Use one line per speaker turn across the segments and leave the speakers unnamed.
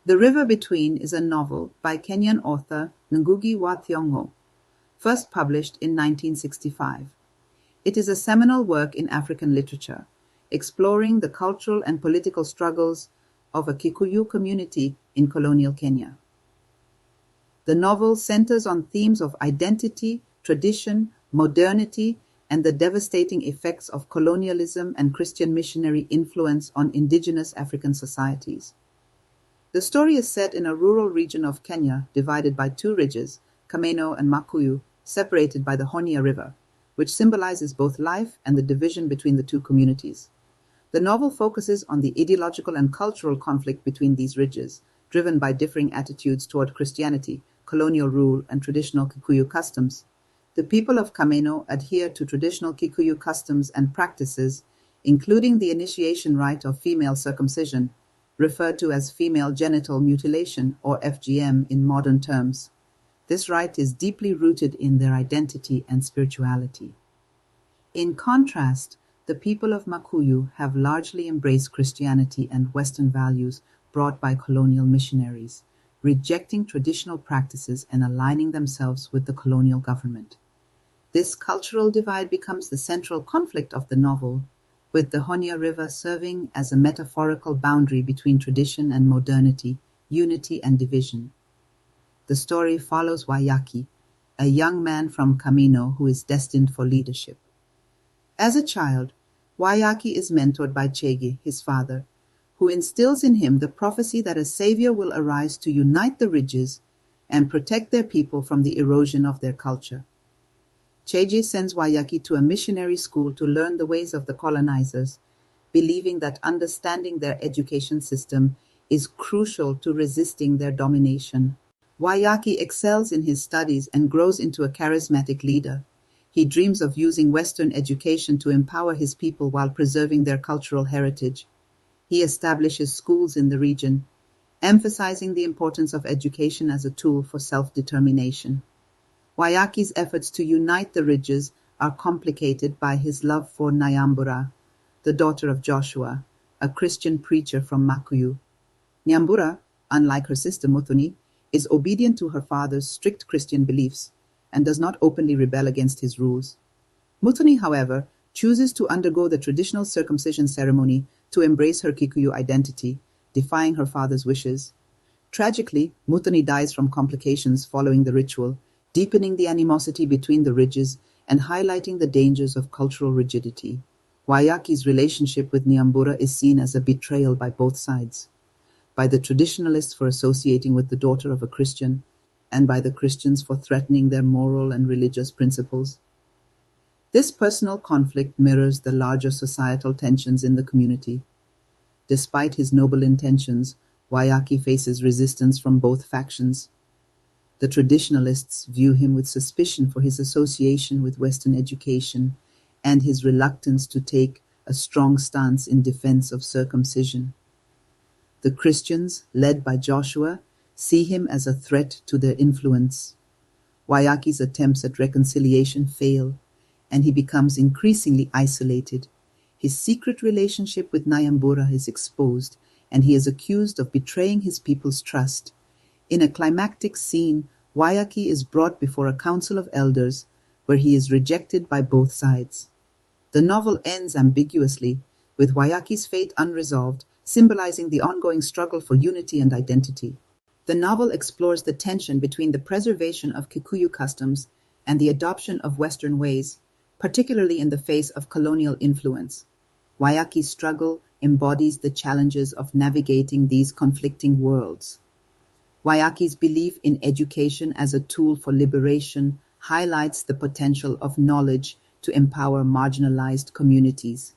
The River Between is a novel by Kenyan author Ngugi wa Thiongo, first published in 1965. It is a seminal work in African literature, exploring the cultural and political struggles of a Kikuyu community in colonial Kenya. The novel centers on themes of identity, tradition, modernity, and the devastating effects of colonialism and Christian missionary influence on indigenous African societies. The story is set in a rural region of Kenya divided by two ridges, Kameno and Makuyu, separated by the Honia River, which symbolizes both life and the division between the two communities. The novel focuses on the ideological and cultural conflict between these ridges, driven by differing attitudes toward Christianity, colonial rule, and traditional Kikuyu customs. The people of Kameno adhere to traditional Kikuyu customs and practices, including the initiation rite of female circumcision, referred to as female genital mutilation or FGM in modern terms. This rite is deeply rooted in their identity and spirituality. In contrast, the people of Makuyu have largely embraced Christianity and Western values brought by colonial missionaries, rejecting traditional practices and aligning themselves with the colonial government. This cultural divide becomes the central conflict of the novel, with the Honia River serving as a metaphorical boundary between tradition and modernity, unity and division. The story follows Wayaki, a young man from Kameno who is destined for leadership. As a child, Wayaki is mentored by Chege, his father, who instills in him the prophecy that a savior will arise to unite the ridges and protect their people from the erosion of their culture. Chege sends Wayaki to a missionary school to learn the ways of the colonizers, believing that understanding their education system is crucial to resisting their domination. Wayaki excels in his studies and grows into a charismatic leader. He dreams of using Western education to empower his people while preserving their cultural heritage. He establishes schools in the region, emphasizing the importance of education as a tool for self-determination. Wayaki's efforts to unite the ridges are complicated by his love for Nyambura, the daughter of Joshua, a Christian preacher from Makuyu. Nyambura, unlike her sister Muthoni, is obedient to her father's strict Christian beliefs and does not openly rebel against his rules. Muthoni, however, chooses to undergo the traditional circumcision ceremony to embrace her Kikuyu identity, defying her father's wishes. Tragically, Muthoni dies from complications following the ritual, deepening the animosity between the ridges and highlighting the dangers of cultural rigidity. Wayaki's relationship with Nyambura is seen as a betrayal by both sides, by the traditionalists for associating with the daughter of a Christian, and by the Christians for threatening their moral and religious principles. This personal conflict mirrors the larger societal tensions in the community. Despite his noble intentions, Wayaki faces resistance from both factions. The traditionalists view him with suspicion for his association with Western education and his reluctance to take a strong stance in defense of circumcision. The Christians, led by Joshua, see him as a threat to their influence. Wayaki's attempts at reconciliation fail, and he becomes increasingly isolated. His secret relationship with Nyambura is exposed, and he is accused of betraying his people's trust. In a climactic scene, Wayaki is brought before a council of elders, where he is rejected by both sides. The novel ends ambiguously, with Wayaki's fate unresolved, symbolizing the ongoing struggle for unity and identity. The novel explores the tension between the preservation of Kikuyu customs and the adoption of Western ways, particularly in the face of colonial influence. Wayaki's struggle embodies the challenges of navigating these conflicting worlds. Wayaki's belief in education as a tool for liberation highlights the potential of knowledge to empower marginalized communities.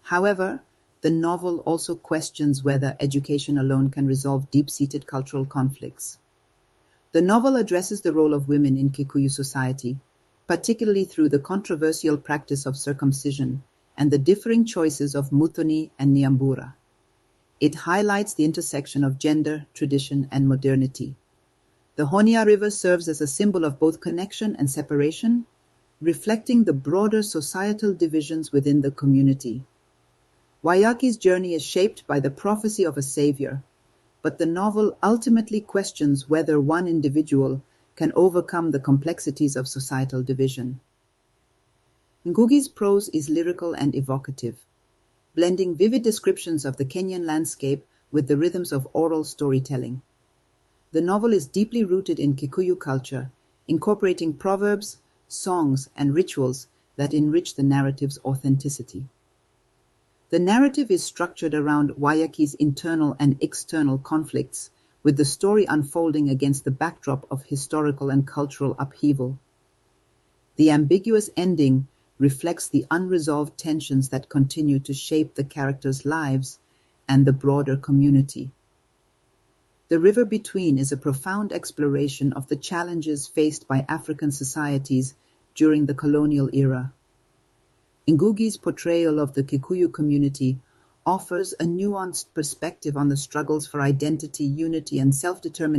However, the novel also questions whether education alone can resolve deep-seated cultural conflicts. The novel addresses the role of women in Kikuyu society, particularly through the controversial practice of circumcision and the differing choices of Muthoni and Nyambura. It highlights the intersection of gender, tradition, and modernity. The Honia River serves as a symbol of both connection and separation, reflecting the broader societal divisions within the community. Wayaki's journey is shaped by the prophecy of a savior, but the novel ultimately questions whether one individual can overcome the complexities of societal division. Ngugi's prose is lyrical and evocative, blending vivid descriptions of the Kenyan landscape with the rhythms of oral storytelling. The novel is deeply rooted in Kikuyu culture, incorporating proverbs, songs, and rituals that enrich the narrative's authenticity. The narrative is structured around Wayaki's internal and external conflicts, with the story unfolding against the backdrop of historical and cultural upheaval. The ambiguous ending reflects the unresolved tensions that continue to shape the characters' lives and the broader community. The River Between is a profound exploration of the challenges faced by African societies during the colonial era. Ngugi's portrayal of the Kikuyu community offers a nuanced perspective on the struggles for identity, unity, and self-determination